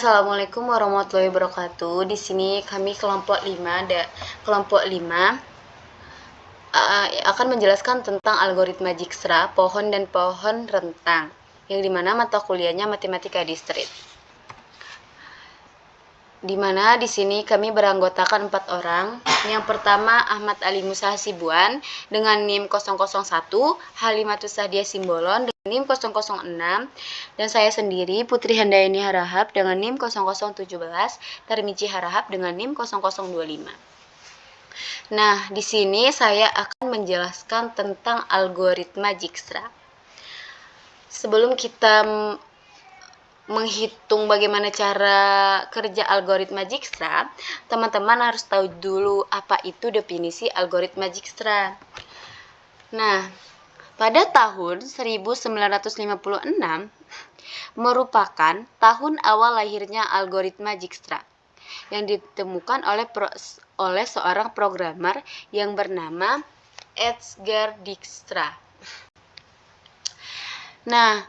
Assalamualaikum warahmatullahi wabarakatuh. Di sini kami kelompok 5 akan menjelaskan tentang algoritma Dijkstra, pohon dan pohon rentang, yang dimana mata kuliahnya matematika distrit. Dimana di sini kami beranggotakan 4 orang. Yang pertama Ahmad Ali Musa Hasibuan dengan NIM 001, Halimatus Sahdiah Simbolon dengan NIM 006, dan saya sendiri Putri Handayani Harahap dengan NIM 0017, Tarmizi Harahap dengan NIM 0025. Nah, di sini saya akan menjelaskan tentang algoritma Dijkstra. Sebelum kita menghitung bagaimana cara kerja algoritma Dijkstra, teman-teman harus tahu dulu apa itu definisi algoritma Dijkstra. Nah, pada tahun 1956 merupakan tahun awal lahirnya algoritma Dijkstra yang ditemukan oleh seorang programmer yang bernama Edgar Dijkstra. Nah,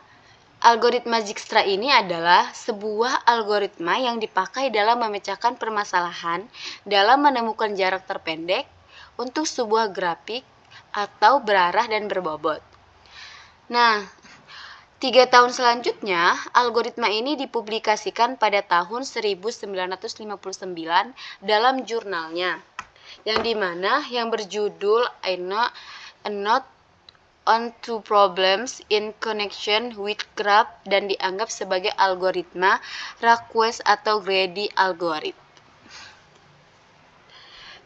algoritma Dijkstra ini adalah sebuah algoritma yang dipakai dalam memecahkan permasalahan dalam menemukan jarak terpendek untuk sebuah grafik atau berarah dan berbobot. Nah, 3 tahun selanjutnya, algoritma ini dipublikasikan pada tahun 1959 dalam jurnalnya, yang dimana yang berjudul A Note on Two Problems in Connection with Graph dan dianggap sebagai algoritma Request atau Greedy algorithm.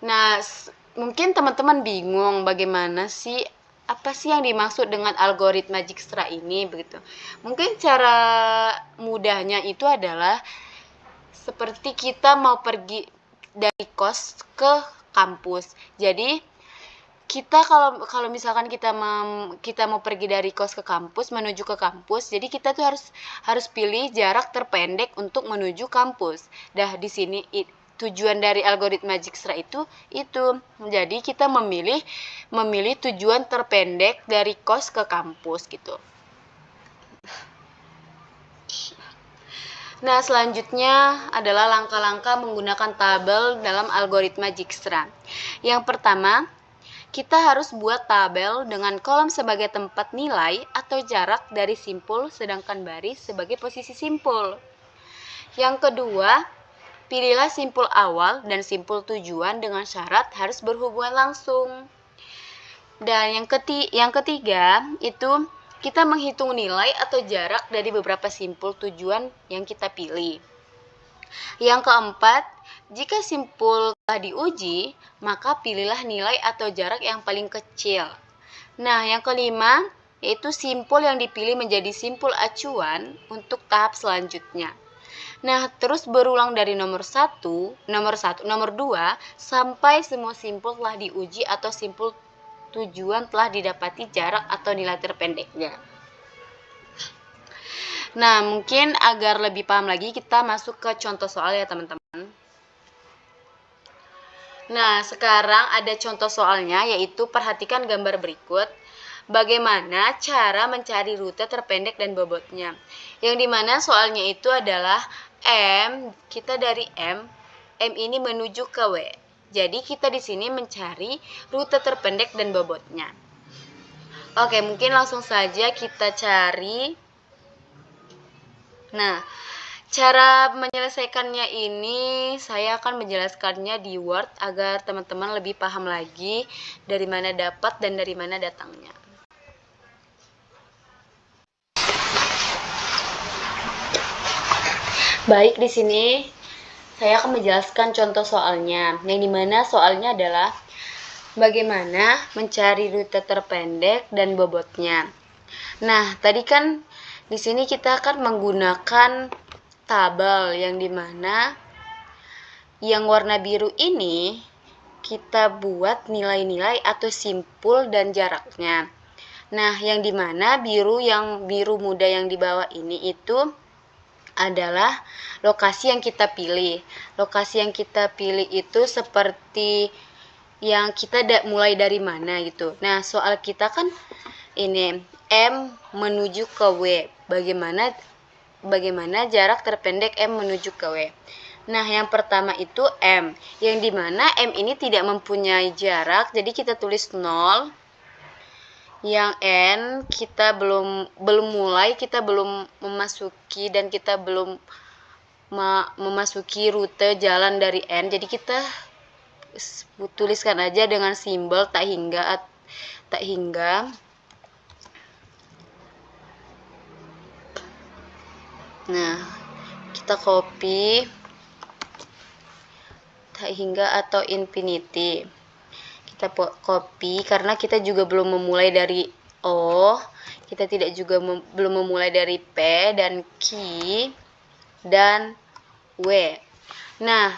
Nah, mungkin teman-teman bingung apa sih yang dimaksud dengan algoritma Dijkstra ini begitu. Mungkin cara mudahnya itu adalah seperti kita mau pergi dari kos ke kampus. Jadi kita kalau misalkan kita mau pergi dari kos ke kampus menuju ke kampus, jadi kita tuh harus pilih jarak terpendek untuk menuju kampus. Di sini tujuan dari algoritma Dijkstra itu. Jadi kita memilih tujuan terpendek dari kos ke kampus gitu. Nah, selanjutnya adalah langkah-langkah menggunakan tabel dalam algoritma Dijkstra. Yang pertama, kita harus buat tabel dengan kolom sebagai tempat nilai atau jarak dari simpul, sedangkan baris sebagai posisi simpul. Yang kedua, pilihlah simpul awal dan simpul tujuan dengan syarat harus berhubungan langsung. Dan yang ketiga itu kita menghitung nilai atau jarak dari beberapa simpul tujuan yang kita pilih. Yang keempat, jika simpul telah diuji, maka pilihlah nilai atau jarak yang paling kecil. Nah, yang kelima, yaitu simpul yang dipilih menjadi simpul acuan untuk tahap selanjutnya. Nah, terus berulang dari nomor 2 sampai semua simpul telah diuji atau simpul tujuan telah didapati jarak atau nilai terpendeknya. Nah, mungkin agar lebih paham lagi kita masuk ke contoh soal ya teman-teman. Nah, sekarang ada contoh soalnya, yaitu perhatikan gambar berikut. Bagaimana cara mencari rute terpendek dan bobotnya. Yang dimana soalnya itu adalah kita dari M ini menuju ke W. Jadi kita di sini mencari rute terpendek dan bobotnya. Oke, mungkin langsung saja kita cari. Nah, cara menyelesaikannya ini saya akan menjelaskannya di Word agar teman-teman lebih paham lagi dari mana dapat dan dari mana datangnya. Baik, di sini saya akan menjelaskan contoh soalnya, yang dimana soalnya adalah bagaimana mencari rute terpendek dan bobotnya. Nah, tadi kan di sini kita akan menggunakan tabel yang dimana yang warna biru ini kita buat nilai-nilai atau simpul dan jaraknya. Nah, yang dimana yang biru muda yang di bawah ini itu adalah lokasi yang kita pilih. Lokasi yang kita pilih itu seperti yang kita mulai dari mana gitu. Nah, soal kita kan ini M menuju ke W. Bagaimana bagaimana jarak terpendek M menuju ke W. Nah, yang pertama itu M, yang dimana M ini tidak mempunyai jarak, jadi kita tulis 0. Yang N kita belum mulai, kita belum memasuki, dan kita belum memasuki rute jalan dari N, jadi kita tuliskan aja dengan simbol tak hingga. Nah, kita copy tak hingga atau infinity. Kita copy karena kita juga belum memulai dari O, kita tidak juga belum memulai dari P dan Q dan W. Nah,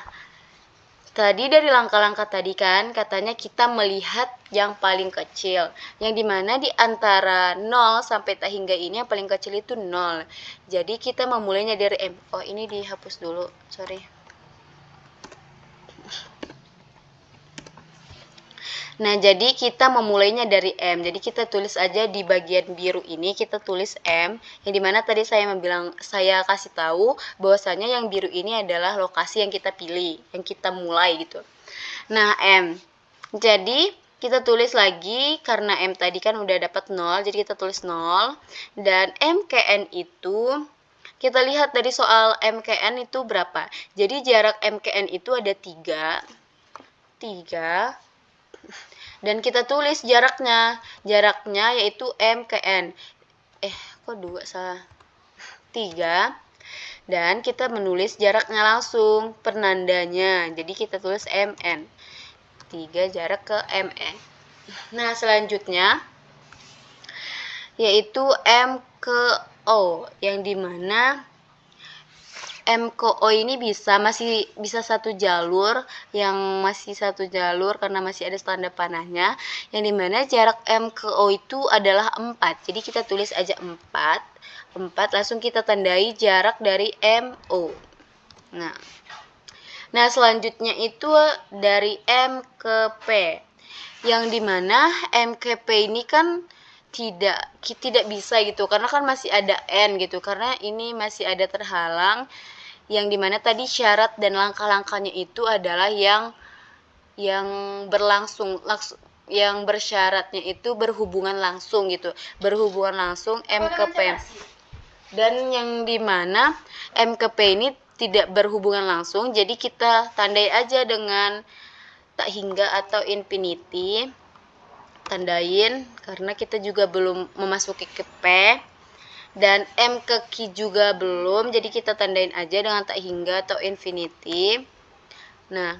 tadi dari langkah-langkah tadi kan katanya kita melihat yang paling kecil, yang dimana di antara 0 sampai tak hingga ini yang paling kecil itu 0. Jadi kita memulainya dari M. Oh, ini dihapus dulu, sorry. Nah, jadi kita memulainya dari M. Jadi kita tulis aja di bagian biru ini, kita tulis M. Yang dimana tadi saya kasih tahu bahwasanya yang biru ini adalah lokasi yang kita pilih, yang kita mulai gitu. Nah, M. Jadi kita tulis lagi karena M tadi kan udah dapat 0, jadi kita tulis 0. Dan MKN itu kita lihat dari soal MKN itu berapa. Jadi jarak MKN itu ada 3. Dan kita tulis jaraknya yaitu MKN. Kok 2 salah? 3. Dan kita menulis jaraknya langsung, penandanya. Jadi kita tulis MN. 3 jarak ke MN. Nah, selanjutnya yaitu M ke O, yang dimana M ke O ini masih bisa satu jalur, karena masih ada tanda panahnya, yang dimana jarak M ke O itu adalah 4. Jadi kita tulis aja 4, langsung kita tandai jarak dari MO. Nah, selanjutnya itu dari M ke P, yang dimana M ke P ini kan tidak bisa gitu, karena kan masih ada N gitu, karena ini masih ada terhalang, yang dimana tadi syarat dan langkah-langkahnya itu adalah yang bersyaratnya itu berhubungan langsung gitu, M ke P. Dan yang dimana M ke P ini tidak berhubungan langsung, jadi kita tandai aja dengan tak hingga atau infinity, tandain karena kita juga belum memasuki ke P. Dan M ke Q juga belum, jadi kita tandain aja dengan tak hingga atau infinity. Nah,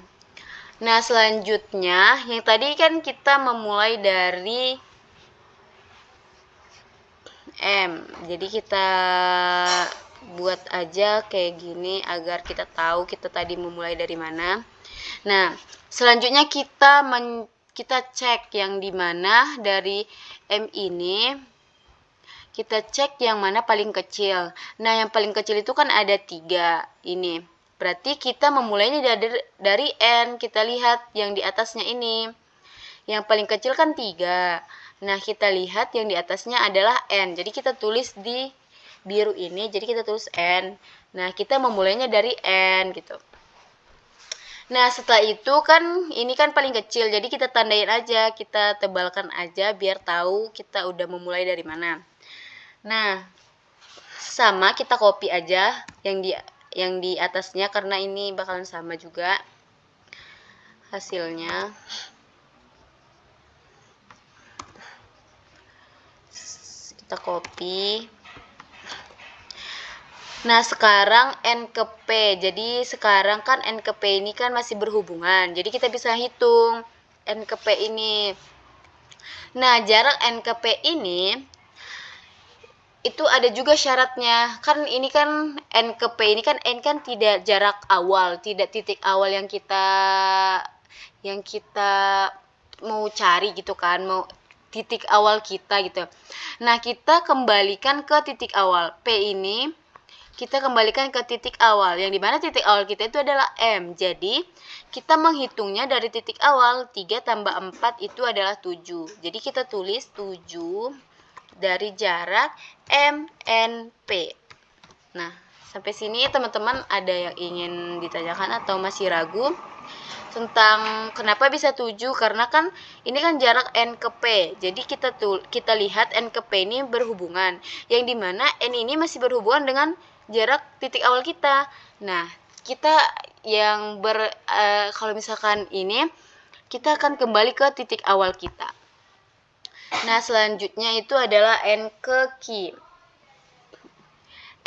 selanjutnya yang tadi kan kita memulai dari M, jadi kita buat aja kayak gini agar kita tahu kita tadi memulai dari mana. Nah, selanjutnya kita cek yang dimana dari M ini kita cek yang mana paling kecil. Nah, yang paling kecil itu kan ada 3 ini. Berarti kita memulainya dari N. Kita lihat yang di atasnya ini. Yang paling kecil kan 3. Nah, kita lihat yang di atasnya adalah N. Jadi kita tulis di biru ini, jadi kita tulis N. Nah, kita memulainya dari N gitu. Nah, setelah itu kan ini kan paling kecil, jadi kita tandain aja, kita tebalkan aja biar tahu kita udah memulai dari mana. Nah, sama kita copy aja yang di atasnya karena ini bakalan sama juga hasilnya. Kita copy. Nah, sekarang N ke P. Jadi sekarang kan N ke P ini kan masih berhubungan. Jadi kita bisa hitung N ke P ini. Nah, jarak N ke P ini itu ada juga syaratnya. Kan ini kan N ke P ini kan N kan tidak jarak awal, tidak titik awal yang kita mau cari gitu kan, mau titik awal kita gitu. Nah, kita kembalikan ke titik awal. P ini kita kembalikan ke titik awal, yang dimana titik awal kita itu adalah M. Jadi kita menghitungnya dari titik awal, 3 tambah 4 itu adalah 7. Jadi kita tulis 7 dari jarak MNP. Nah, sampai sini teman-teman ada yang ingin ditanyakan atau masih ragu tentang kenapa bisa 7? Karena kan ini kan jarak N ke P. Jadi kita lihat N ke P ini berhubungan, yang dimana N ini masih berhubungan dengan jarak titik awal kita. Nah, kita yang kalau misalkan ini kita akan kembali ke titik awal kita. Nah, selanjutnya itu adalah N ke Q.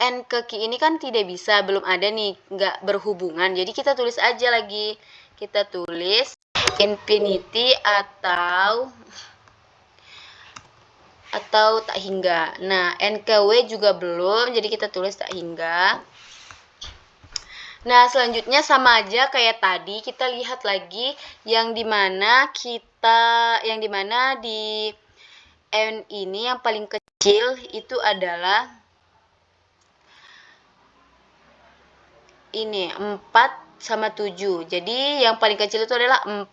N ke Q ini kan tidak bisa, belum ada nih, nggak berhubungan. Jadi kita tulis aja lagi. Kita tulis infinity atau tak hingga. Nah, N ke W juga belum, jadi kita tulis tak hingga. Nah, selanjutnya sama aja kayak tadi, kita lihat lagi yang dimana di N ini yang paling kecil itu adalah ini 4 sama 7. Jadi yang paling kecil itu adalah 4.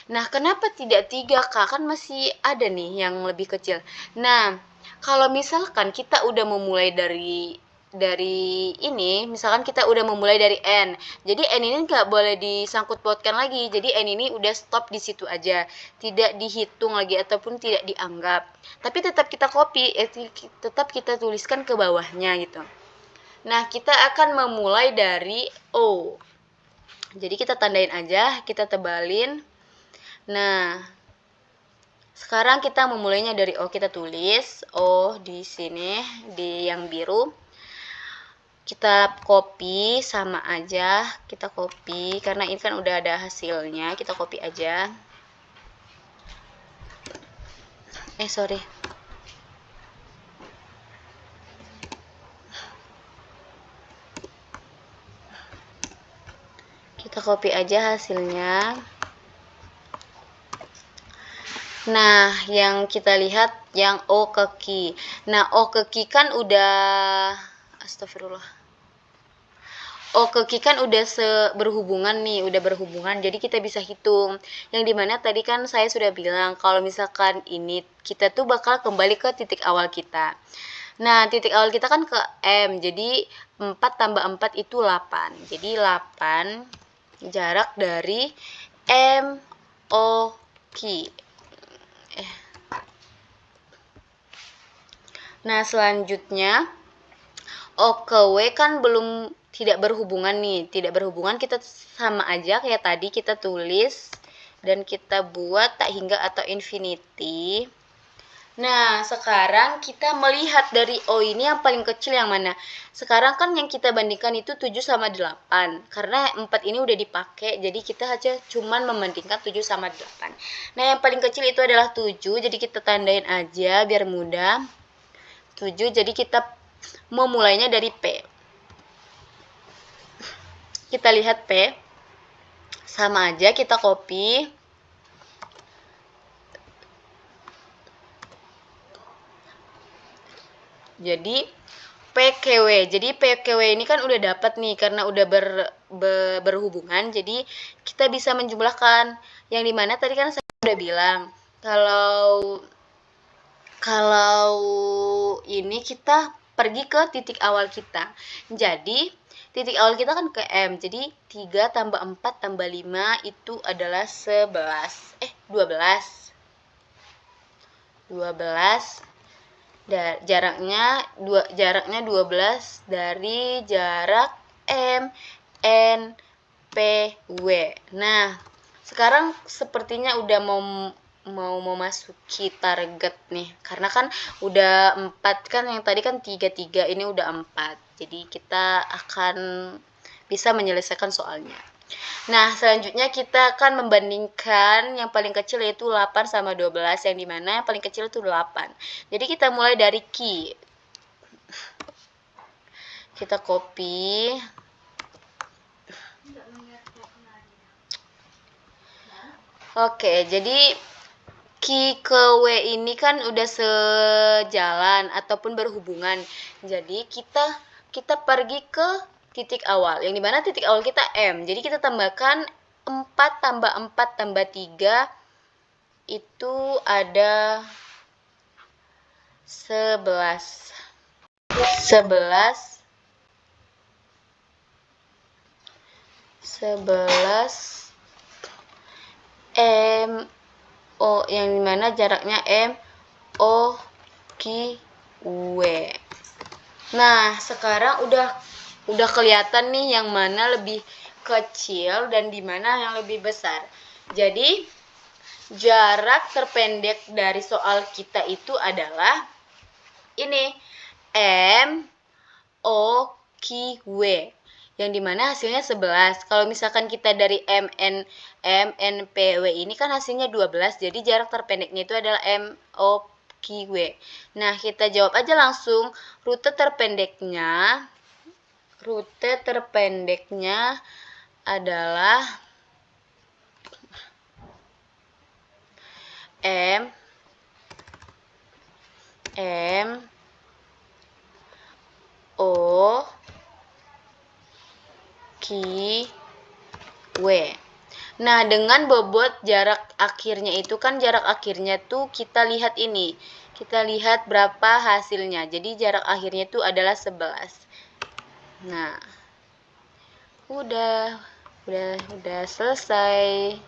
Nah, kenapa tidak 3K? Kan masih ada nih yang lebih kecil. Nah, kalau misalkan kita udah memulai dari ini, misalkan kita udah memulai dari N. Jadi N ini nggak boleh disangkut pautkan lagi. Jadi N ini udah stop di situ aja. Tidak dihitung lagi ataupun tidak dianggap. Tapi tetap kita copy, tetap kita tuliskan ke bawahnya gitu. Nah, kita akan memulai dari O. Jadi kita tandain aja, kita tebalin. Nah, sekarang kita memulainya dari O. Kita tulis O di sini, di yang biru. Kita copy, sama aja. Kita copy, karena ini kan udah ada hasilnya. Kita copy aja. Sorry. Kita copy aja hasilnya. Nah, yang kita lihat yang O ke Q. Nah, O ke Q kan udah astagfirullah. O ke Q kan udah berhubungan nih, udah berhubungan. Jadi kita bisa hitung. Yang dimana tadi kan saya sudah bilang kalau misalkan ini kita tuh bakal kembali ke titik awal kita. Nah, titik awal kita kan ke M. Jadi 4 tambah 4 itu 8. Jadi 8 jarak dari M O Q. Nah, selanjutnya O ke W kan belum, tidak berhubungan nih. Tidak berhubungan, kita sama aja kayak tadi, kita tulis dan kita buat tak hingga atau infinity. Nah, sekarang kita melihat dari O ini yang paling kecil yang mana. Sekarang kan yang kita bandingkan itu 7 sama 8. Karena 4 ini udah dipakai, jadi kita aja cuman membandingkan 7 sama 8. Nah, yang paling kecil itu adalah 7, jadi kita tandain aja biar mudah. 7, jadi kita memulainya dari P. Kita lihat P. Sama aja, kita copy. Jadi PQW. Jadi PQW ini kan udah dapat nih karena udah berhubungan. Jadi kita bisa menjumlahkan. Yang dimana tadi kan saya udah bilang kalau ini kita pergi ke titik awal kita. Jadi titik awal kita kan ke M. Jadi 3 tambah 4 tambah 5 itu adalah 12. 12. Jaraknya 12 dari jarak M N P W. Nah, sekarang sepertinya udah mau memasuki target nih, karena kan udah 4 kan, yang tadi kan 3, ini udah 4. Jadi kita akan bisa menyelesaikan soalnya. Nah, selanjutnya kita akan membandingkan yang paling kecil yaitu 8 sama 12, yang dimana yang paling kecil itu 8. Jadi kita mulai dari Q. Kita copy. Oke, jadi Q ke W ini kan udah sejalan ataupun berhubungan. Jadi kita pergi ke titik awal, yang dimana titik awal kita M. Jadi kita tambahkan 4 tambah 4 tambah 3 itu ada 11. 11 MO, yang dimana jaraknya MO Q W. Nah, sekarang udah kelihatan nih yang mana lebih kecil dan di mana yang lebih besar. Jadi, jarak terpendek dari soal kita itu adalah ini, MOQ, yang dimana hasilnya 11. Kalau misalkan kita dari MNPW ini kan hasilnya 12, jadi jarak terpendeknya itu adalah MOQ. Nah, kita jawab aja langsung. Rute terpendeknya adalah MOQ. Nah, dengan bobot jarak akhirnya itu kan jarak akhirnya tuh kita lihat ini. Kita lihat berapa hasilnya. Jadi jarak akhirnya itu adalah 11. Nah, udah selesai.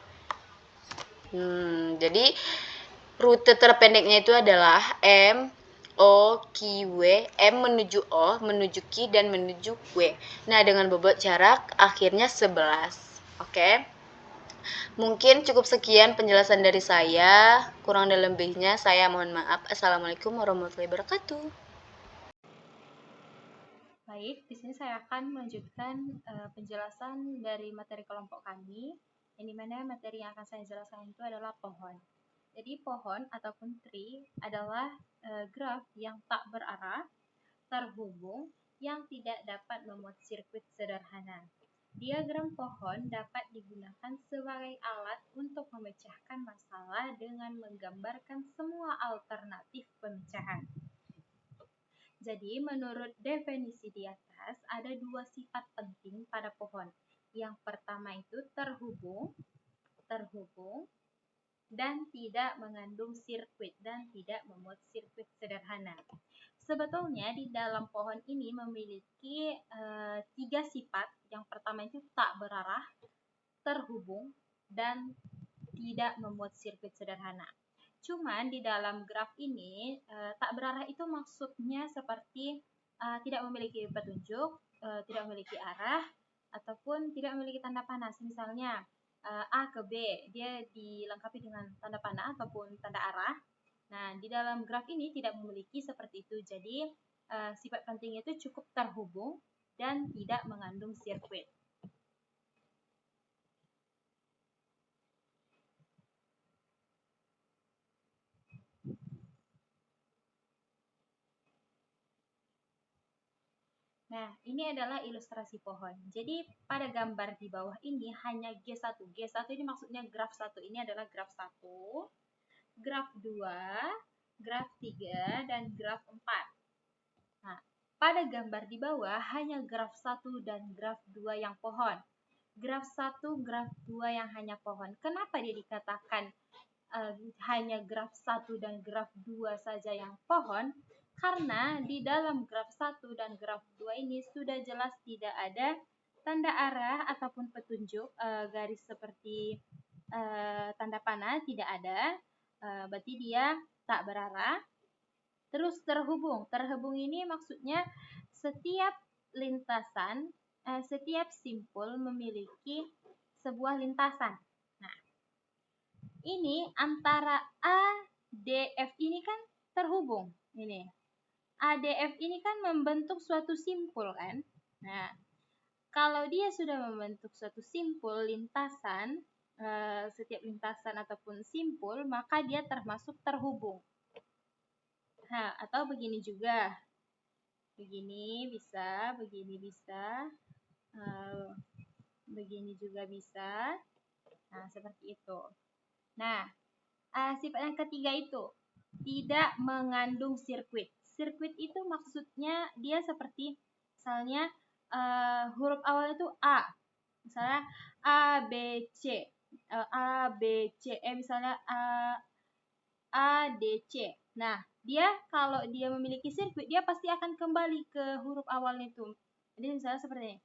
Jadi rute terpendeknya itu adalah MOQ, M menuju O, menuju Q, dan menuju W. Nah, dengan bobot jarak akhirnya 11. Oke. Mungkin cukup sekian penjelasan dari saya. Kurang dan lebihnya saya mohon maaf. Assalamualaikum warahmatullahi wabarakatuh. Baik, di sini saya akan melanjutkan penjelasan dari materi kelompok kami, yang dimana materi yang akan saya jelaskan itu adalah pohon. Jadi pohon ataupun tree adalah graf yang tak berarah, terhubung, yang tidak dapat memuat sirkuit sederhana. Diagram pohon dapat digunakan sebagai alat untuk memecahkan masalah dengan menggambarkan semua alternatif pemecahan. Jadi, menurut definisi di atas, ada dua sifat penting pada pohon. Yang pertama itu terhubung, dan tidak mengandung sirkuit dan tidak memuat sirkuit sederhana. Sebetulnya di dalam pohon ini memiliki tiga sifat. Yang pertama itu tak berarah, terhubung, dan tidak memuat sirkuit sederhana. Cuman di dalam graf ini tak berarah itu maksudnya seperti tidak memiliki petunjuk, tidak memiliki arah, ataupun tidak memiliki tanda panah. Misalnya A ke B, dia dilengkapi dengan tanda panah ataupun tanda arah. Nah, di dalam graf ini tidak memiliki seperti itu. Jadi sifat penting itu cukup terhubung dan tidak mengandung sirkuit. Nah, ini adalah ilustrasi pohon. Jadi, pada gambar di bawah ini hanya G1. G1 ini maksudnya graf 1. Ini adalah graf 1, graf 2, graf 3, dan graf 4. Nah, pada gambar di bawah hanya graf 1 dan graf 2 yang pohon. Graf 1, graf 2 yang hanya pohon. Kenapa dia dikatakan hanya graf 1 dan graf 2 saja yang pohon? Karena di dalam graf 1 dan graf 2 ini sudah jelas tidak ada tanda arah ataupun petunjuk, garis seperti tanda panah tidak ada, berarti dia tak berarah. Terus terhubung. Terhubung ini maksudnya setiap lintasan, setiap simpul memiliki sebuah lintasan. Nah, ini antara A, D, F ini kan terhubung. Ini ADF ini kan membentuk suatu simpul kan. Nah, kalau dia sudah membentuk suatu simpul lintasan, setiap lintasan ataupun simpul, maka dia termasuk terhubung. Nah, atau begini juga. Begini bisa, begini bisa, begini juga bisa. Nah, seperti itu. Nah, sifat yang ketiga itu tidak mengandung sirkuit. Sirkuit itu maksudnya dia seperti misalnya huruf awal itu A. Misalnya A, B, C. A, B, C. Misalnya A, D, C. Nah, dia kalau dia memiliki sirkuit, dia pasti akan kembali ke huruf awalnya itu. Jadi misalnya seperti ini.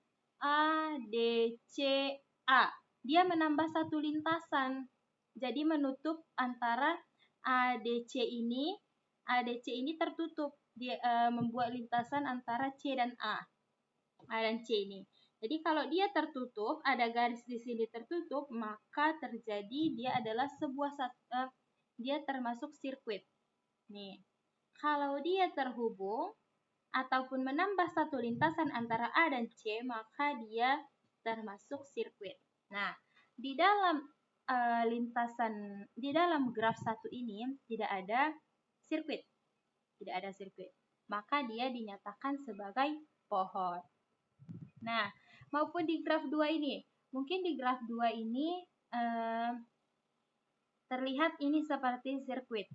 A, D, C, A. Dia menambah satu lintasan. Jadi menutup antara ADC ini tertutup. Dia membuat lintasan antara C dan A dan C ini. Jadi kalau dia tertutup, ada garis di sini tertutup, maka terjadi dia adalah dia termasuk sirkuit. Nih, kalau dia terhubung ataupun menambah satu lintasan antara A dan C, maka dia termasuk sirkuit. Nah, di dalam di dalam graf satu ini tidak ada sirkuit. Tidak ada sirkuit. Maka dia dinyatakan sebagai pohon. Nah, maupun di graf 2 ini. Mungkin di graf 2 ini terlihat ini seperti sirkuit.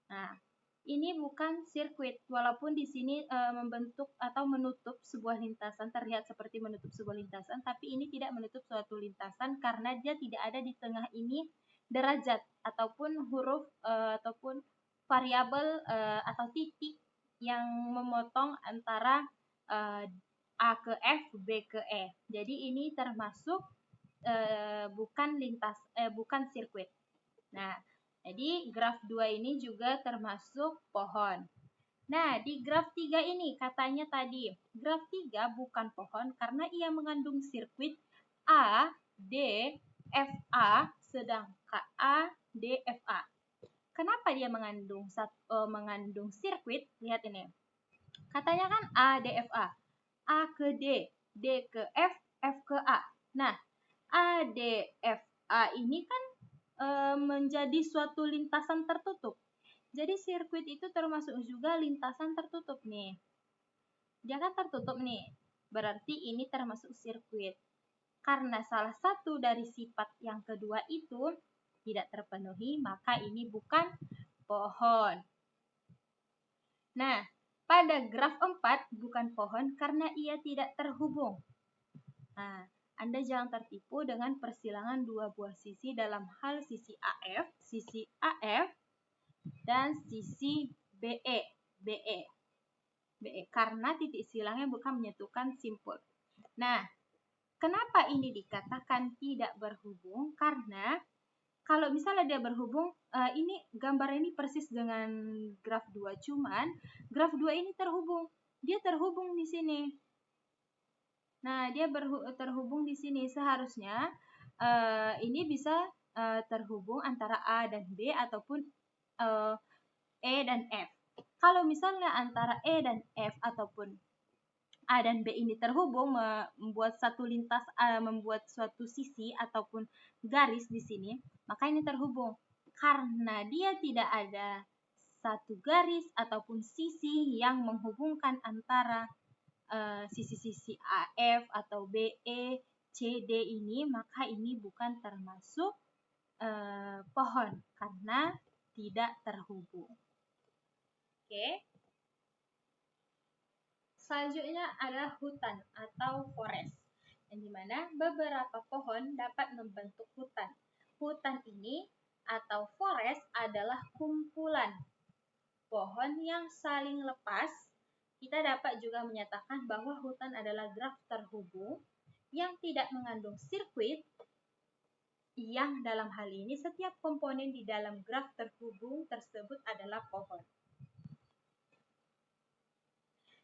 Nah, ini bukan sirkuit, walaupun di sini membentuk atau menutup sebuah lintasan, terlihat seperti menutup sebuah lintasan, tapi ini tidak menutup suatu lintasan karena dia tidak ada di tengah ini derajat ataupun huruf ataupun variabel atau titik yang memotong antara A ke F, B ke E. Jadi ini termasuk bukan sirkuit. Nah, jadi graf 2 ini juga termasuk pohon. Nah, di graf 3 ini katanya tadi, graf 3 bukan pohon karena ia mengandung sirkuit A, D, F, A, sedangkan A, D, F, A. Kenapa dia mengandung sirkuit? Lihat ini. Katanya kan A, D, F, A. A ke D, D ke F, F ke A. Nah, A, D, F, A ini kan menjadi suatu lintasan tertutup. Jadi sirkuit itu termasuk juga lintasan tertutup nih. Dia kan tertutup nih. Berarti ini termasuk sirkuit. Karena salah satu dari sifat yang kedua itu tidak terpenuhi, maka ini bukan pohon. Nah, pada graf 4 bukan pohon karena ia tidak terhubung. Nah, Anda jangan tertipu dengan persilangan dua buah sisi dalam hal sisi AF dan sisi BE karena titik silangnya bukan menyatukan simpul. Nah, kenapa ini dikatakan tidak berhubung? Karena kalau misalnya dia berhubung, ini gambar ini persis dengan graf 2, cuman graf 2 ini terhubung. Dia terhubung di sini. Nah, dia terhubung di sini. Seharusnya ini bisa terhubung antara A dan B ataupun E dan F. Kalau misalnya antara E dan F ataupun A dan B ini terhubung, membuat suatu sisi ataupun garis di sini, maka ini terhubung. Karena dia tidak ada satu garis ataupun sisi yang menghubungkan antara sisi-sisi AF atau BE, CD ini, maka ini bukan termasuk pohon karena tidak terhubung. Oke. Selanjutnya adalah hutan atau forest, yang dimana beberapa pohon dapat membentuk hutan. Hutan ini atau forest adalah kumpulan pohon yang saling lepas. Kita dapat juga menyatakan bahwa hutan adalah graf terhubung yang tidak mengandung sirkuit, yang dalam hal ini setiap komponen di dalam graf terhubung tersebut adalah pohon.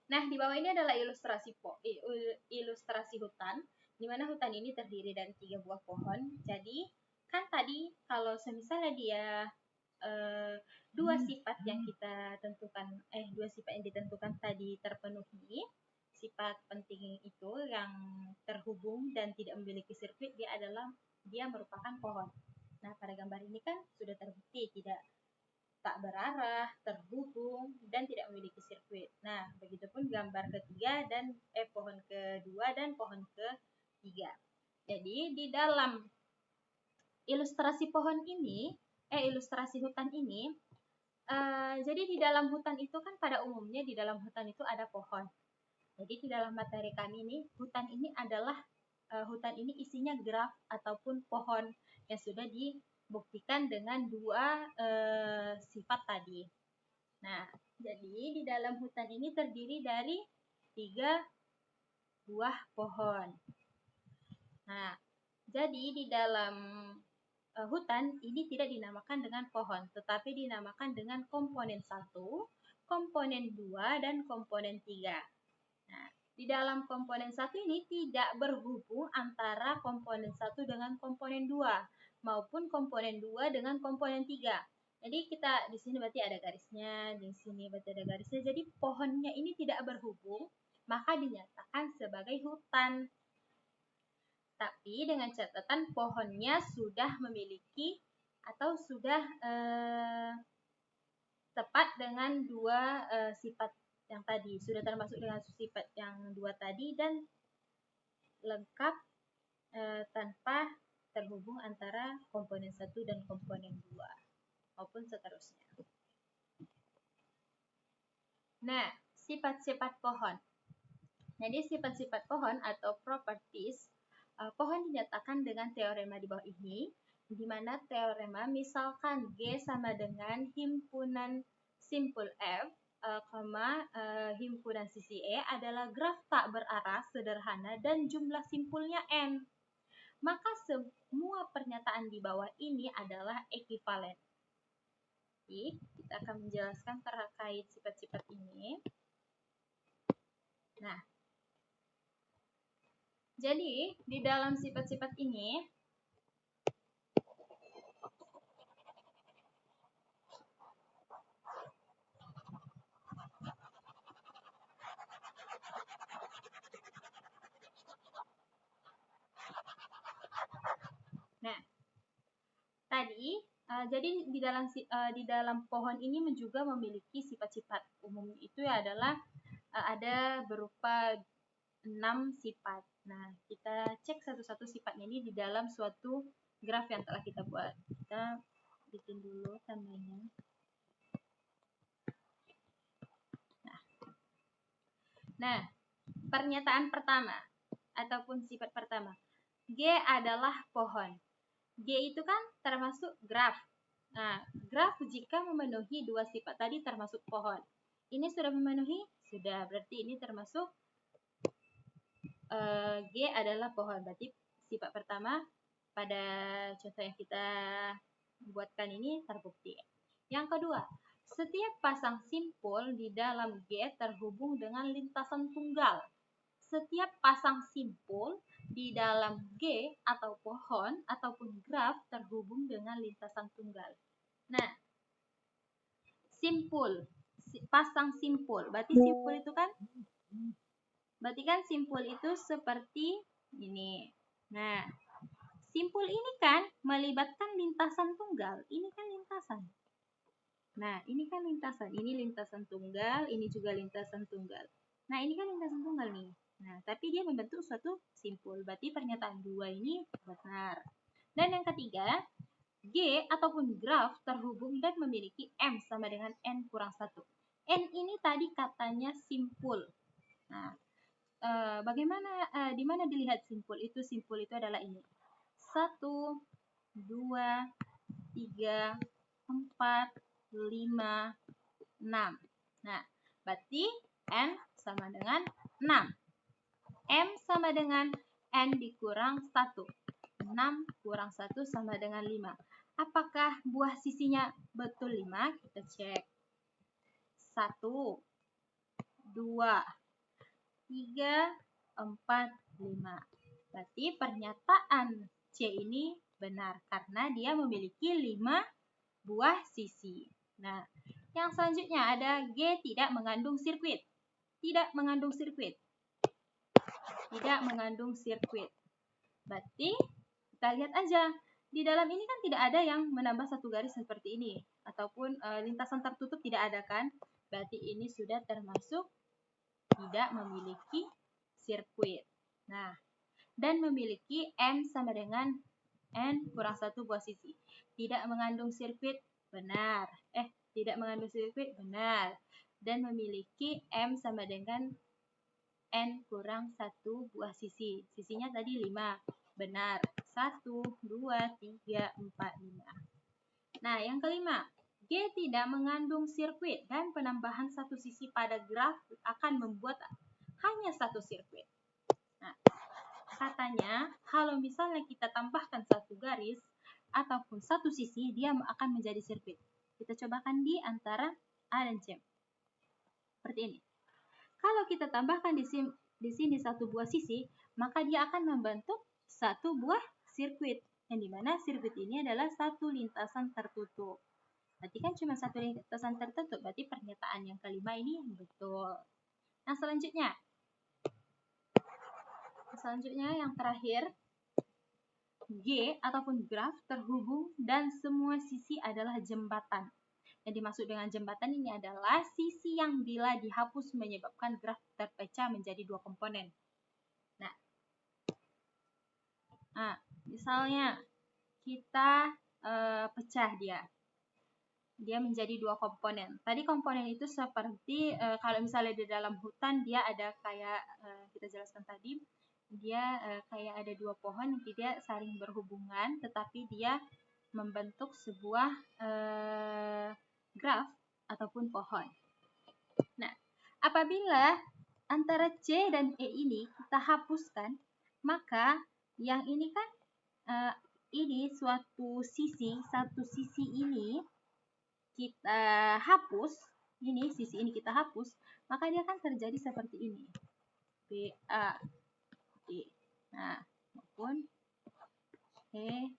Nah, di bawah ini adalah ilustrasi hutan, di mana hutan ini terdiri dari 3 buah pohon. Jadi, kan tadi kalau semisalnya dia dua sifat yang ditentukan tadi terpenuhi, sifat penting itu yang terhubung dan tidak memiliki sirkuit, dia merupakan pohon. Nah, pada gambar ini kan sudah terbukti tak berarah, terhubung, dan tidak memiliki sirkuit. Nah, begitupun gambar ketiga dan pohon kedua dan pohon ketiga. Jadi di dalam ilustrasi ilustrasi hutan ini, jadi di dalam hutan itu kan pada umumnya di dalam hutan itu ada pohon. Jadi di dalam materi kami ini, hutan ini isinya graf ataupun pohon yang sudah dibuktikan dengan dua sifat tadi. Nah, jadi di dalam hutan ini terdiri dari 3 buah pohon. Nah, jadi di dalam hutan ini tidak dinamakan dengan pohon, tetapi dinamakan dengan komponen 1, komponen 2, dan komponen 3. Nah, di dalam komponen 1 ini tidak berhubung antara komponen 1 dengan komponen 2 maupun komponen 2 dengan komponen 3. Jadi kita di sini berarti ada garisnya, di sini berarti ada garisnya. Jadi pohonnya ini tidak berhubung, maka dinyatakan sebagai hutan. Tapi dengan catatan pohonnya sudah memiliki atau sudah tepat dengan dua sifat yang tadi, sudah termasuk dengan sifat yang dua tadi dan lengkap tanpa terhubung antara komponen 1 dan komponen 2 maupun seterusnya. Nah, sifat-sifat pohon. Jadi sifat-sifat pohon atau properties pohon dinyatakan dengan teorema di bawah ini, di mana teorema misalkan G sama dengan himpunan simpul F, himpunan sisi E adalah graf tak berarah sederhana dan jumlah simpulnya N. Maka semua pernyataan di bawah ini adalah ekivalen. Jadi, kita akan menjelaskan terkait sifat-sifat ini. Nah, jadi, di dalam sifat-sifat ini, tadi, jadi di dalam pohon ini juga memiliki sifat-sifat umum itu adalah ada berupa 6 sifat. Nah, kita cek satu-satu sifatnya ini di dalam suatu graf yang telah kita buat. Kita bikin dulu tandanya. Nah, pernyataan pertama ataupun sifat pertama. G adalah pohon. G itu kan termasuk graf. Nah, graf jika memenuhi dua sifat tadi termasuk pohon. Ini sudah memenuhi? Sudah, berarti ini termasuk G adalah pohon. Berarti sifat pertama pada contoh yang kita buatkan ini terbukti. Yang kedua, setiap pasang simpul di dalam G terhubung dengan lintasan tunggal. Setiap pasang simpul di dalam G atau pohon ataupun graf terhubung dengan lintasan tunggal. Nah, simpul, pasang simpul. Berarti simpul itu kan simpul itu seperti ini. Nah, simpul ini kan melibatkan lintasan tunggal. Ini kan lintasan. Nah, ini kan lintasan. Ini lintasan tunggal, ini juga lintasan tunggal. Nah, ini kan lintasan tunggal nih. Nah, tapi dia membentuk suatu simpul. Berarti pernyataan 2 ini benar. Dan yang ketiga, G ataupun graf terhubung dan memiliki M sama dengan N kurang 1. N ini tadi katanya simpul. Nah, bagaimana, di mana dilihat simpul itu? Simpul itu adalah ini. 1, 2, 3, 4, 5, 6. Nah, berarti N sama dengan 6. M sama dengan N dikurang 1. 6 kurang 1 sama dengan 5. Apakah buah sisinya betul 5? Kita cek. 1, 2, 3, 4, 5. Berarti pernyataan C ini benar karena dia memiliki 5 buah sisi. Nah, yang selanjutnya ada G tidak mengandung sirkuit. Tidak mengandung sirkuit. Tidak mengandung sirkuit. Berarti kita lihat aja. Di dalam ini kan tidak ada yang menambah satu garis seperti ini. Ataupun lintasan tertutup tidak ada kan. Berarti ini sudah termasuk tidak memiliki sirkuit. Nah, dan memiliki M sama dengan N kurang 1 buah sisi. Tidak mengandung sirkuit, benar. Tidak mengandung sirkuit, benar. Dan memiliki M sama dengan N kurang 1 buah sisi. Sisinya tadi 5, benar. 1, 2, 3, 4, 5. Nah, yang kelima, G tidak mengandung sirkuit dan penambahan satu sisi pada graf akan membuat hanya satu sirkuit. katanya kalau misalnya kita tambahkan satu garis ataupun satu sisi, dia akan menjadi sirkuit. Kita cobakan di antara A dan C. Seperti ini. Kalau kita tambahkan di sini satu buah sisi, maka dia akan membentuk satu buah sirkuit. Yang dimana sirkuit ini adalah satu lintasan tertutup. Berarti kan cuma satu lintasan tertutup, berarti pernyataan yang kelima ini betul. Nah, selanjutnya yang terakhir, G ataupun graf terhubung dan semua sisi adalah jembatan. Yang dimaksud dengan jembatan ini adalah sisi yang bila dihapus menyebabkan graf terpecah menjadi dua komponen. Nah, misalnya kita pecah dia menjadi dua komponen. Tadi komponen itu seperti kalau misalnya di dalam hutan dia ada kayak kita jelaskan tadi, dia kayak ada dua pohon yang tidak saling berhubungan, tetapi dia membentuk sebuah graf ataupun pohon. Nah, apabila antara C dan E ini kita hapuskan, maka yang ini kan ini satu sisi ini kita hapus, sisi ini kita hapus, maka dia akan terjadi seperti ini. B, A, D. Nah, maupun E,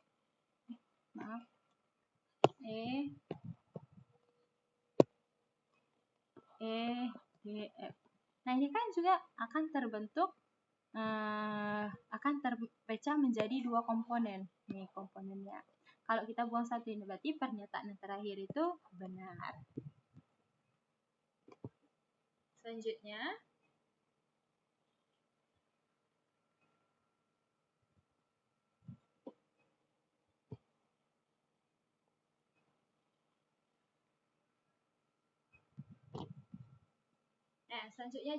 D, F. Nah, ini kan juga akan terbentuk, akan terpecah menjadi dua komponen. Nih komponennya. Kalau kita buang satu ini, berarti pernyataan yang terakhir itu benar. Selanjutnya,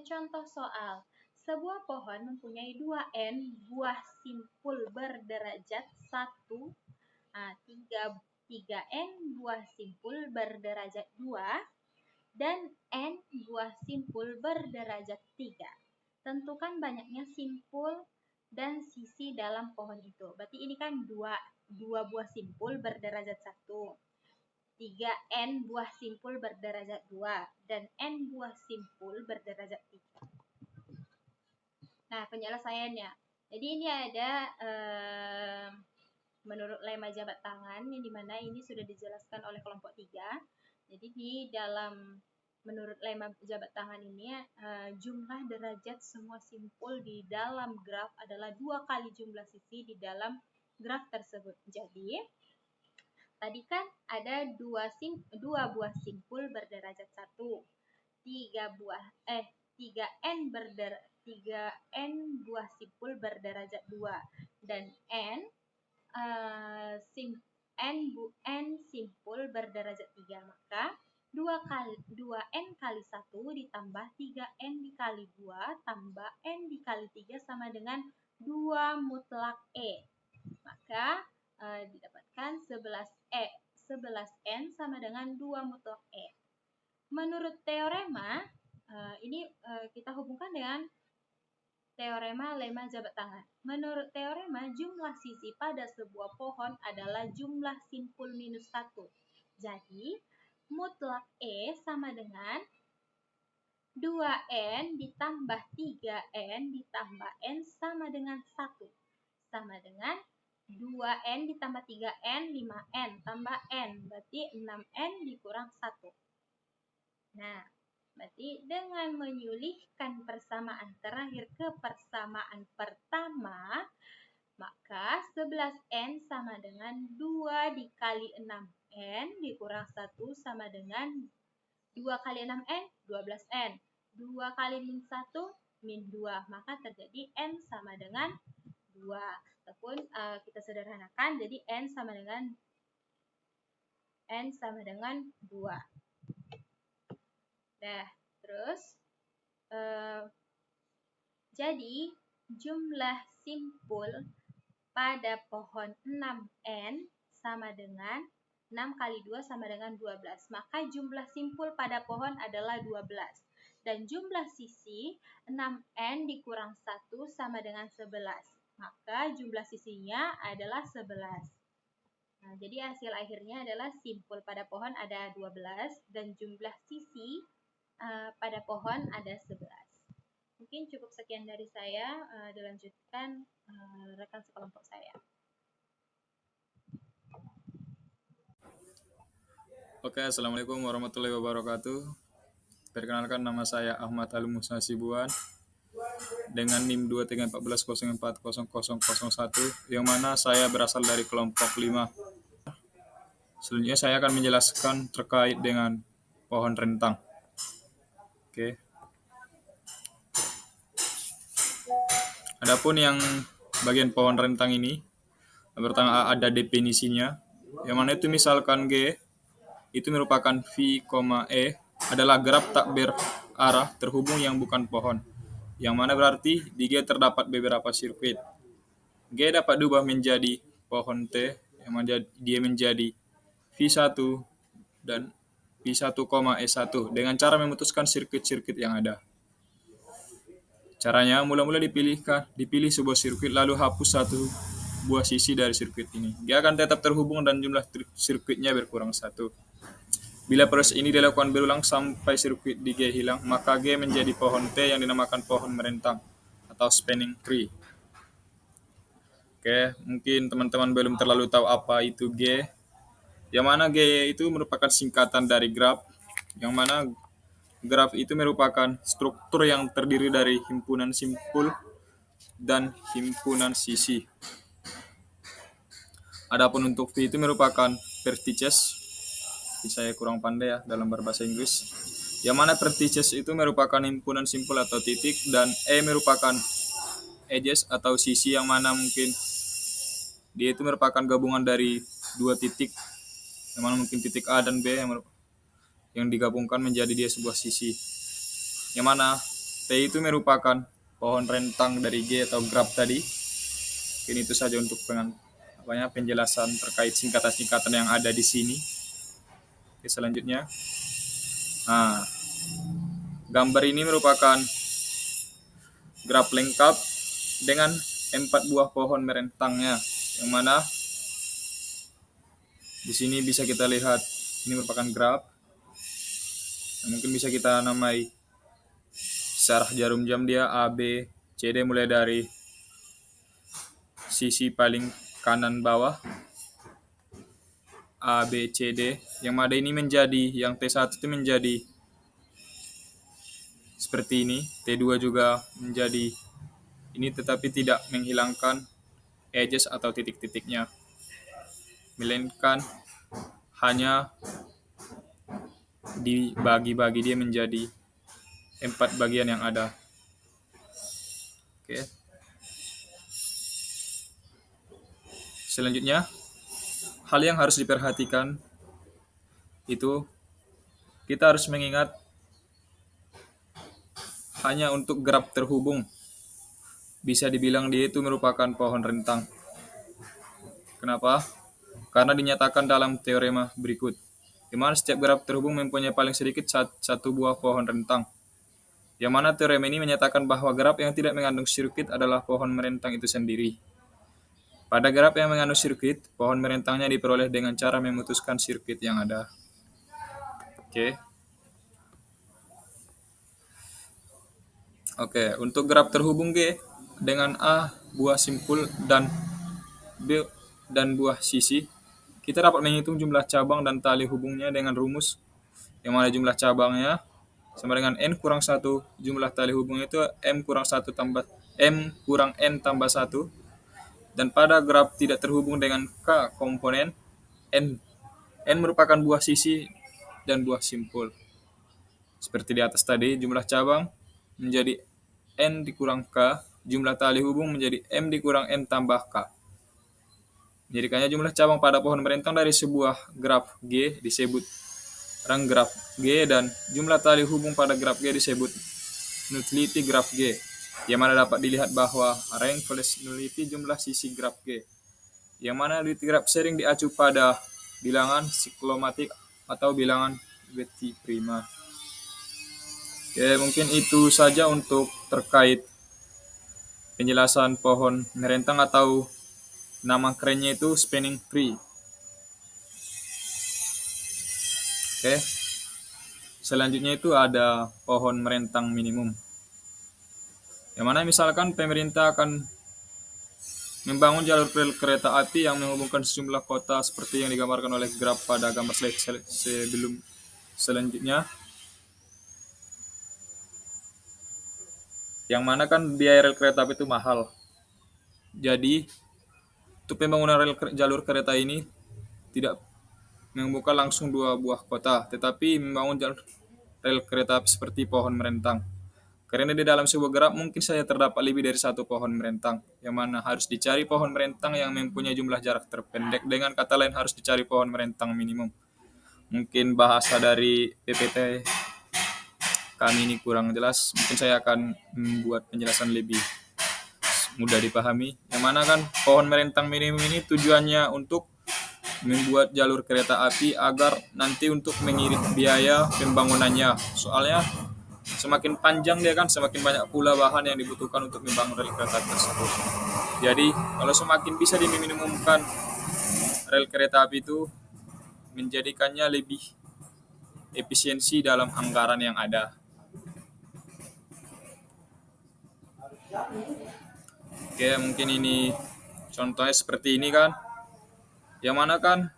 contoh soal. Sebuah pohon mempunyai 2N buah simpul berderajat 1, 3N buah simpul berderajat 2, dan N buah simpul berderajat 3. Tentukan banyaknya simpul dan sisi dalam pohon itu. Berarti ini kan 2 buah simpul berderajat 1. 3N buah simpul berderajat 2 dan N buah simpul berderajat 3. Nah, penyelesaiannya. Jadi ini ada menurut lema jabat tangan, yang dimana ini sudah dijelaskan oleh kelompok 3. Jadi di dalam menurut lema jabat tangan ini jumlah derajat semua simpul di dalam graf adalah 2 kali jumlah sisi di dalam graf tersebut. Jadi tadi kan ada 2 buah simpul berderajat 1, 3N buah simpul berderajat 2, dan N simpul berderajat 3. Maka 2N kali 1 ditambah 3N dikali 2 tambah N dikali 3 sama dengan 2 mutlak E. Maka didapatkan 11N sama dengan 2 mutlak E. Menurut teorema, ini kita hubungkan dengan teorema lema jabat tangan. Menurut teorema, jumlah sisi pada sebuah pohon adalah jumlah simpul minus 1. Jadi, mutlak E sama dengan 2N ditambah 3N ditambah N sama dengan 1. Sama dengan 2N ditambah 3N, 5N tambah N. Berarti 6N dikurang 1. Nah, berarti dengan menyulihkan persamaan terakhir ke persamaan pertama, maka 11N sama dengan 2 dikali 6N dikurang 1 sama dengan 2 kali 6N, 12N. 2 kali min 1, min 2. Maka terjadi N sama dengan 2. Ataupun kita sederhanakan, jadi N sama dengan 2. Nah, terus jadi jumlah simpul pada pohon 6N sama dengan 6 kali 2 sama dengan 12. Maka jumlah simpul pada pohon adalah 12. Dan jumlah sisi 6N dikurang 1 sama dengan 11. maka jumlah sisinya adalah 11. Nah, jadi hasil akhirnya adalah simpul pada pohon ada 12 dan jumlah sisi pada pohon ada 11. Mungkin cukup sekian dari saya, dilanjutkan rekan sekelompok saya. Oke, Assalamualaikum warahmatullahi wabarakatuh. Perkenalkan, nama saya Ahmad Halim Musa Sibuan dengan NIM 2314040001, yang mana saya berasal dari kelompok 5. Selanjutnya saya akan menjelaskan terkait dengan pohon rentang. Oke. Adapun yang bagian pohon rentang ini, pertama ada definisinya, yang mana itu misalkan G itu merupakan V, E adalah graf tak berarah terhubung yang bukan pohon, yang mana berarti di G terdapat beberapa sirkuit. G dapat diubah menjadi pohon T, yang mana dia menjadi V1 dan V1, E1 dengan cara memutuskan sirkuit-sirkuit yang ada. Caranya, mula-mula dipilih sebuah sirkuit, lalu hapus satu buah sisi dari sirkuit ini. Dia akan tetap terhubung dan jumlah sirkuitnya berkurang satu. Bila proses ini dilakukan berulang sampai sirkuit di G hilang, maka G menjadi pohon T yang dinamakan pohon merentang atau spanning tree. Oke, mungkin teman-teman belum terlalu tahu apa itu G. Yang mana G itu merupakan singkatan dari graf, yang mana graf itu merupakan struktur yang terdiri dari himpunan simpul dan himpunan sisi. Adapun untuk V itu merupakan vertices. Saya kurang pandai ya dalam berbahasa Inggris. Yang mana vertices itu merupakan himpunan simpul atau titik, dan E merupakan edges atau sisi, yang mana mungkin dia itu merupakan gabungan dari dua titik, yang mana mungkin titik A dan B yang digabungkan menjadi dia sebuah sisi. Yang mana T itu merupakan pohon rentang dari G atau graf tadi. Ini itu saja untuk penjelasan terkait singkatan-singkatan yang ada di sini. Oke, selanjutnya. Nah, gambar ini merupakan graf lengkap dengan 4 buah pohon merentangnya, yang mana di sini bisa kita lihat ini merupakan graf. Mungkin bisa kita namai searah jarum jam dia A, B, C, D, mulai dari sisi paling kanan bawah A, B, C, D, yang mana ini menjadi, yang T1 itu menjadi seperti ini, T2 juga menjadi ini, tetapi tidak menghilangkan edges atau titik-titiknya, melainkan hanya dibagi-bagi dia menjadi 4 bagian yang ada. Oke. Selanjutnya, hal yang harus diperhatikan itu kita harus mengingat hanya untuk graf terhubung bisa dibilang dia itu merupakan pohon rentang. Kenapa? Karena dinyatakan dalam teorema berikut, di mana setiap graf terhubung mempunyai paling sedikit satu buah pohon rentang. Yang mana teorema ini menyatakan bahwa graf yang tidak mengandung sirkuit adalah pohon merentang itu sendiri. Pada graf yang mengandung sirkuit, pohon merentangnya diperoleh dengan cara memutuskan sirkuit yang ada. Oke, untuk graf terhubung G dengan A buah simpul dan B dan buah sisi, kita dapat menghitung jumlah cabang dan tali hubungnya dengan rumus, yang mana jumlah cabangnya sama dengan N kurang 1, jumlah tali hubungnya itu M kurang N tambah 1, dan pada graf tidak terhubung dengan K komponen, N merupakan buah sisi dan buah simpul. Seperti di atas tadi, jumlah cabang menjadi N dikurang K, jumlah tali hubung menjadi M dikurang N tambah K. Menjadikannya jumlah cabang pada pohon merentang dari sebuah graf G disebut rang graf G, dan jumlah tali hubung pada graf G disebut nullity graf G, yang mana dapat dilihat bahwa rang plus nullity jumlah sisi graf G, yang mana nullity graf sering diacu pada bilangan siklomatik atau bilangan Betti prima. Oke, mungkin itu saja untuk terkait penjelasan pohon merentang atau nama kerennya itu spanning tree. Oke. Selanjutnya itu ada pohon merentang minimum. Yang mana misalkan pemerintah akan membangun jalur rel kereta api yang menghubungkan sejumlah kota seperti yang digambarkan oleh graf pada gambar slide sebelum selanjutnya. Yang mana kan biaya rel kereta api itu mahal. Jadi untuk pembangunan jalur kereta ini tidak membuka langsung dua buah kota, tetapi membangun jalur rel kereta api seperti pohon merentang. Karena di dalam sebuah graf mungkin saja terdapat lebih dari satu pohon merentang, yang mana harus dicari pohon merentang yang mempunyai jumlah jarak terpendek. Dengan kata lain harus dicari pohon merentang minimum. Mungkin bahasa dari PPT kami ini kurang jelas, mungkin saya akan membuat penjelasan lebih mudah dipahami. Yang mana kan pohon merentang minimum ini tujuannya untuk membuat jalur kereta api agar nanti untuk mengirit biaya pembangunannya. Soalnya semakin panjang dia kan, semakin banyak pula bahan yang dibutuhkan untuk membangun rel kereta tersebut. Jadi kalau semakin bisa diminimumkan rel kereta api itu, menjadikannya lebih efisiensi dalam anggaran yang ada. Oke, mungkin ini contohnya seperti ini kan. Yang mana kan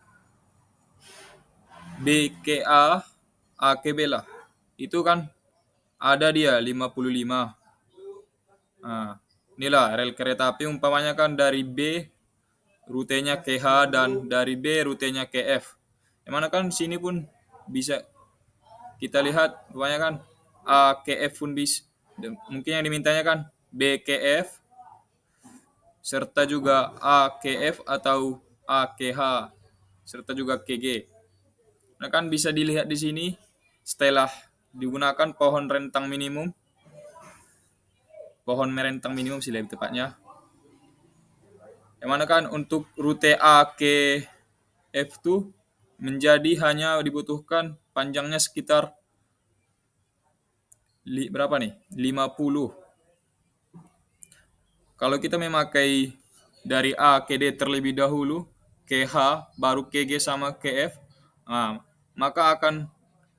BKA AKB lah. Itu kan ada dia 55. Nah, inilah rel kereta api umpamanya kan dari B rutenya ke H dan dari B rutenya ke F. Yang mana kan sini pun bisa kita lihat umpamanya kan A ke F pun bisa. Mungkin yang dimintanya kan B ke F serta juga A ke F atau A ke H serta juga ke G. Nah kan bisa dilihat di sini setelah digunakan pohon merentang minimum sih lebih tepatnya. Yang mana kan untuk rute A ke F itu menjadi hanya dibutuhkan panjangnya sekitar berapa nih? 50. Kalau kita memakai dari A ke D terlebih dahulu, ke H, baru ke G sama ke F, nah, maka akan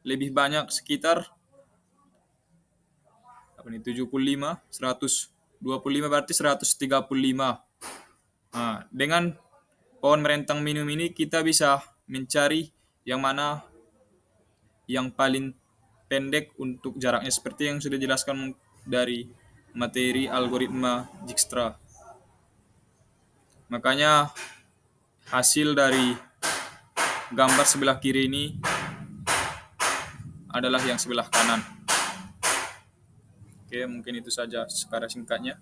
lebih banyak sekitar 75, 125 berarti 135. Nah, dengan pohon merentang minimum ini kita bisa mencari yang mana yang paling pendek untuk jaraknya seperti yang sudah dijelaskan dari materi algoritma Dijkstra. Makanya hasil dari gambar sebelah kiri ini adalah yang sebelah kanan. Oke, mungkin itu saja secara singkatnya.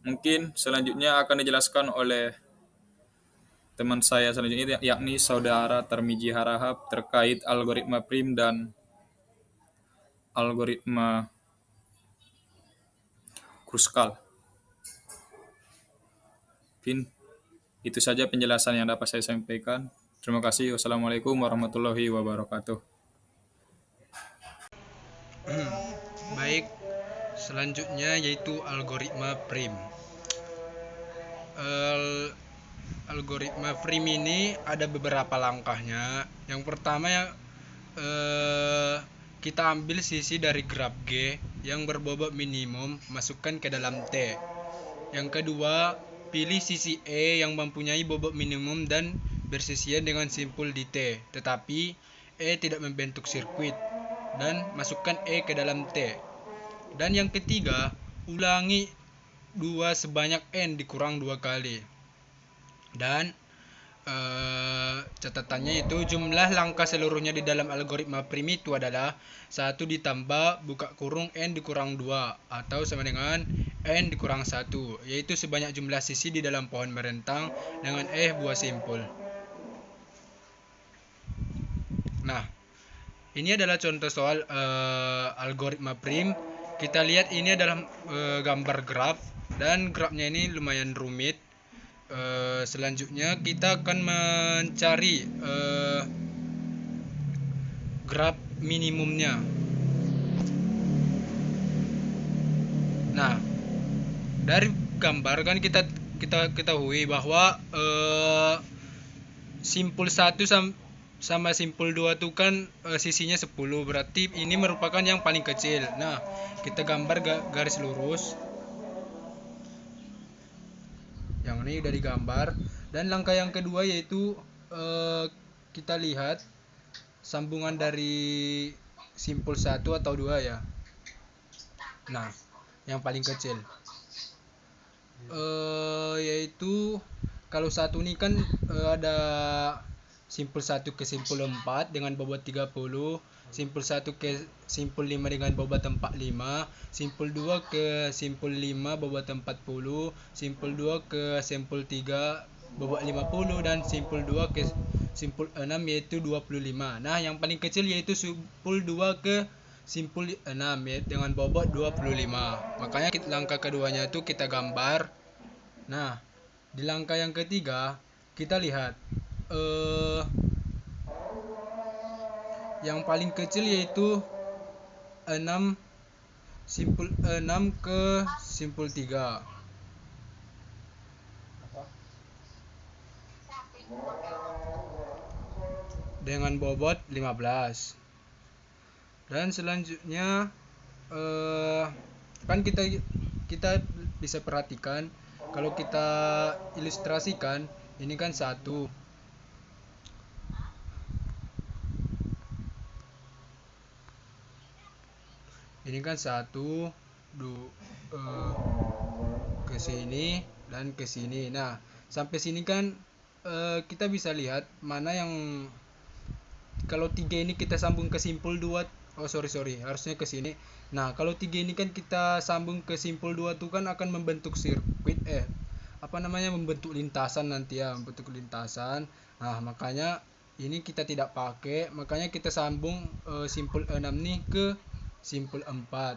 Mungkin selanjutnya akan dijelaskan oleh teman saya selanjutnya, yakni Saudara Tarmizi Harahap terkait algoritma prim dan algoritma Kruskal. Mungkin itu saja penjelasan yang dapat saya sampaikan. Terima kasih. Wassalamualaikum warahmatullahi wabarakatuh. Baik, selanjutnya yaitu algoritma prim. Algoritma prim ini ada beberapa langkahnya. Yang pertama kita ambil sisi dari graf G yang berbobot minimum, masukkan ke dalam T. Yang kedua, pilih sisi E yang mempunyai bobot minimum dan bersisian dengan simpul di T, tetapi E tidak membentuk sirkuit, dan masukkan E ke dalam T. Dan yang ketiga, ulangi 2 sebanyak N dikurang 2 kali. Dan catatannya itu jumlah langkah seluruhnya di dalam algoritma prim itu adalah 1 ditambah buka kurung N dikurang 2 atau sama dengan N dikurang 1, yaitu sebanyak jumlah sisi di dalam pohon merentang dengan buah simpul. Nah, ini adalah contoh soal algoritma prim. Kita lihat ini adalah gambar graf, dan grafnya ini lumayan rumit. Selanjutnya kita akan mencari graf minimumnya. Nah, dari gambar kan kita ketahui bahwa simpul 1 sama simpul 2 tuh kan sisinya 10, berarti ini merupakan yang paling kecil. Nah, kita gambar garis lurus. Yang ini udah digambar. Dan langkah yang kedua yaitu kita lihat sambungan dari simpul 1 atau 2 ya. Nah, yang paling kecil yaitu kalau satu ini kan ada simpul 1 ke simpul 4 dengan bobot 30, simpul 1 ke simpul 5 dengan bobot 45, simpul 2 ke simpul 5 bobot 40, simpul 2 ke simpul 3 bobot 50, dan simpul 2 ke simpul 6 yaitu 25. Nah, yang paling kecil yaitu simpul 2 ke simpul 6 dengan bobot 25. Makanya langkah keduanya itu kita gambar. Nah, di langkah yang ketiga kita lihat yang paling kecil yaitu 6 simpul 6 ke simpul 3 dengan bobot 15. Dan selanjutnya kan kita bisa perhatikan kalau kita ilustrasikan ini kan 1, ini kan 1 ke sini dan ke sini. Nah, sampai sini kan kita bisa lihat mana yang kalau 3 ini kita sambung ke simpul 2. Sorry, harusnya ke sini. Nah, kalau 3 ini kan kita sambung ke simpul 2 tuh kan akan membentuk sirkuit membentuk lintasan nanti ya, membentuk lintasan. Nah, makanya ini kita tidak pakai, makanya kita sambung simpul 6 nih ke simpul 4.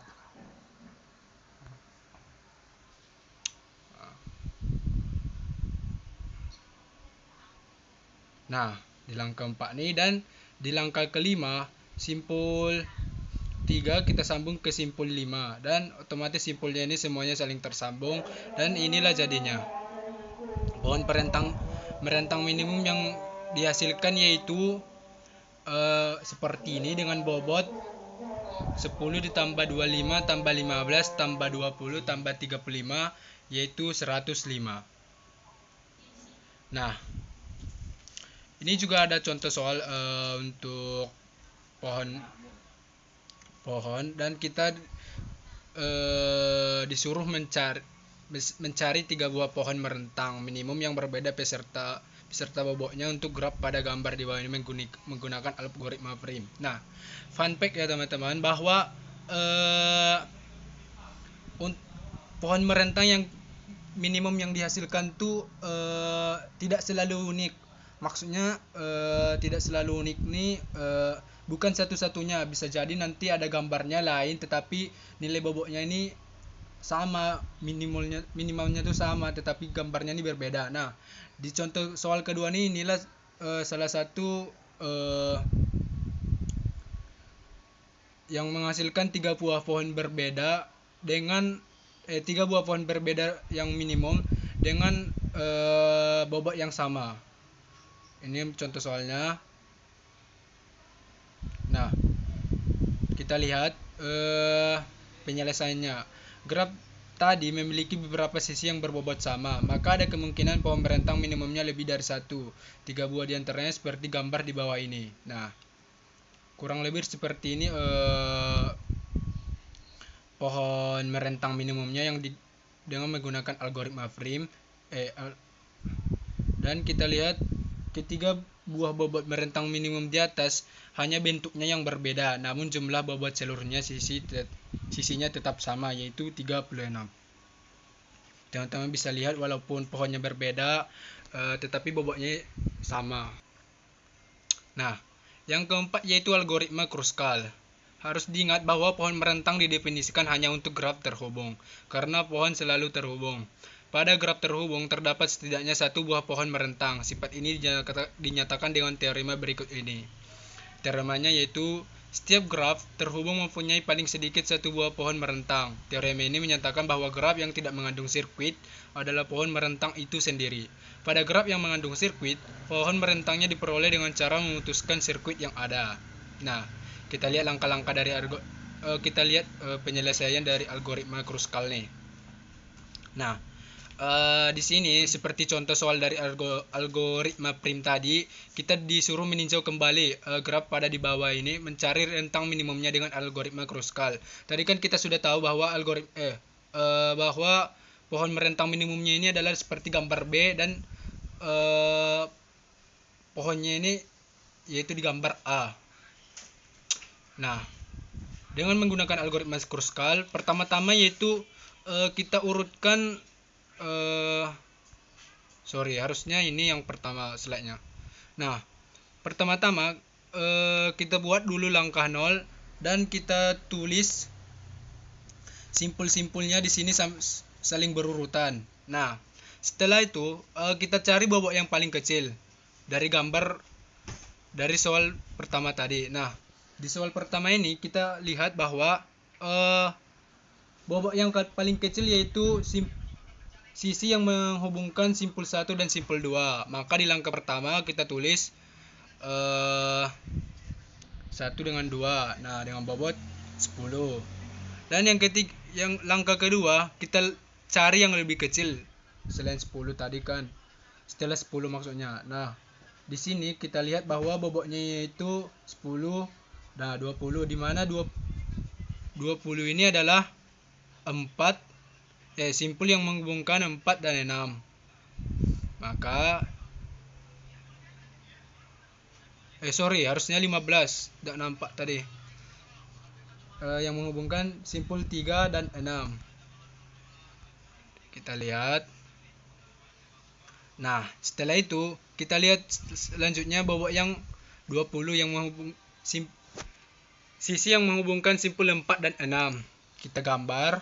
Nah, di langkah 4 nih, dan di langkah kelima simpul 3 kita sambung ke simpul 5, dan otomatis simpulnya ini semuanya saling tersambung, dan inilah jadinya pohon merentang minimum yang dihasilkan yaitu seperti ini dengan bobot 10 ditambah 25 tambah 15 tambah 20 tambah 35 yaitu 105. Nah, ini juga ada contoh soal untuk pohon dan kita disuruh mencari 3 buah pohon merentang minimum yang berbeda beserta bobotnya untuk graf pada gambar di bawah ini menggunakan algoritma Frame. Nah, fun fact ya teman-teman bahwa pohon merentang yang minimum yang dihasilkan tuh tidak selalu unik. Maksudnya tidak selalu unik nih bukan satu-satunya, bisa jadi nanti ada gambarnya lain tetapi nilai bobotnya ini sama, minimalnya tuh sama tetapi gambarnya ini berbeda. Nah, di contoh soal kedua inilah salah satu yang menghasilkan 3 buah pohon berbeda dengan 3 buah pohon berbeda yang minimum dengan bobot yang sama. Ini contoh soalnya. Nah, kita lihat penyelesaiannya. Graf tadi memiliki beberapa sisi yang berbobot sama, maka ada kemungkinan pohon merentang minimumnya lebih dari 1. 3 buah diantaranya seperti gambar di bawah ini. Nah, kurang lebih seperti ini pohon merentang minimumnya yang dengan menggunakan algoritma Frame. Dan kita lihat ketiga buah bobot merentang minimum di atas hanya bentuknya yang berbeda, namun jumlah bobot seluruhnya sisinya tetap sama, yaitu 36. Teman-teman bisa lihat walaupun pohonnya berbeda tetapi bobotnya sama. Nah, yang keempat yaitu algoritma Kruskal. Harus diingat bahwa pohon merentang didefinisikan hanya untuk graf terhubung, karena pohon selalu terhubung. Pada graf terhubung terdapat setidaknya 1 buah pohon merentang. Sifat ini dinyatakan dengan teorema berikut ini. Teoremanya yaitu Setiap graf terhubung mempunyai paling sedikit satu buah pohon merentang. Teorem ini menyatakan bahwa graf yang tidak mengandung sirkuit adalah pohon merentang itu sendiri. Pada graf yang mengandung sirkuit, pohon merentangnya diperoleh dengan cara memutuskan sirkuit yang ada. Nah, kita lihat langkah-langkah dari penyelesaian dari algoritma Kruskal nih. Nah, di sini seperti contoh soal dari algoritma prim tadi, kita disuruh meninjau kembali graf pada di bawah ini, mencari rentang minimumnya dengan algoritma Kruskal. Tadi kan kita sudah tahu bahwa bahwa pohon merentang minimumnya ini adalah seperti gambar B dan pohonnya ini yaitu di gambar A. Nah, dengan menggunakan algoritma Kruskal, pertama-tama yaitu kita urutkan harusnya ini yang pertama slide-nya. Nah, pertama-tama kita buat dulu langkah 0 dan kita tulis simpul-simpulnya di sini saling berurutan. Nah, setelah itu kita cari bobot yang paling kecil dari soal pertama tadi. Nah, di soal pertama ini kita lihat bahwa bobot yang paling kecil yaitu sisi yang menghubungkan simpul 1 dan simpul 2. Maka di langkah pertama kita tulis 1 dengan 2. Nah, dengan bobot 10. Dan yang langkah kedua kita cari yang lebih kecil selain 10 tadi kan. Setelah 10 maksudnya. Nah, di sini kita lihat bahwa bobotnya yaitu 10 dan 20, di mana 20 ini adalah 4 simpul yang menghubungkan 4 dan 6. Maka harusnya 15, tidak nampak tadi. Yang menghubungkan simpul 3 dan 6. Kita lihat. Nah, setelah itu kita lihat selanjutnya bobot yang 20 yang sisi yang menghubungkan simpul 4 dan 6. Kita gambar.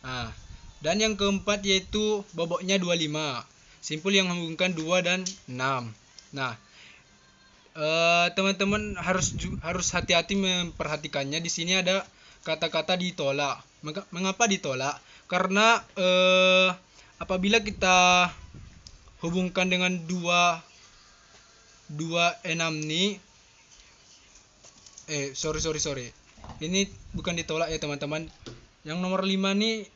Nah, dan yang keempat yaitu bobotnya 25. Simpul yang menghubungkan 2 dan 6. Nah, teman-teman harus hati-hati memperhatikannya. Di sini ada kata-kata ditolak. Mengapa ditolak? Karena apabila kita hubungkan dengan 2 6 nih, sorry. Ini bukan ditolak ya teman-teman. Yang nomor 5 nih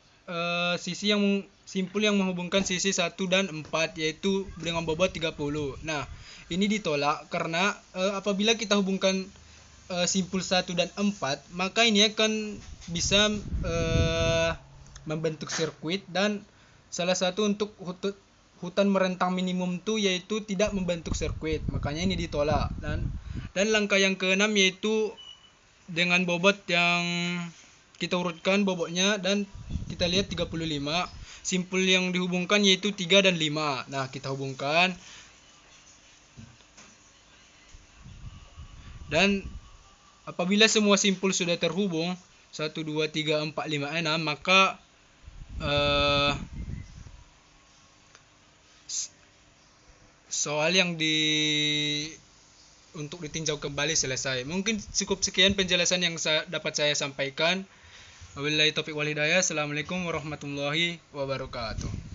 simpul yang menghubungkan sisi 1 dan 4 yaitu dengan bobot 30. Nah, ini ditolak karena apabila kita hubungkan simpul 1 dan 4, maka ini akan bisa membentuk sirkuit, dan salah satu untuk hutan merentang minimum itu yaitu tidak membentuk sirkuit. Makanya ini ditolak. Dan langkah yang keenam yaitu dengan bobot yang kita urutkan bobotnya dan kita lihat 35. Simpul yang dihubungkan yaitu 3 dan 5. Nah, kita hubungkan. Dan apabila semua simpul sudah terhubung 1, 2, 3, 4, 5, 6, maka soal yang untuk ditinjau kembali selesai. Mungkin cukup sekian penjelasan yang dapat saya sampaikan. Wabillahi taufiq wal hidayah. Assalamualaikum warahmatullahi wabarakatuh.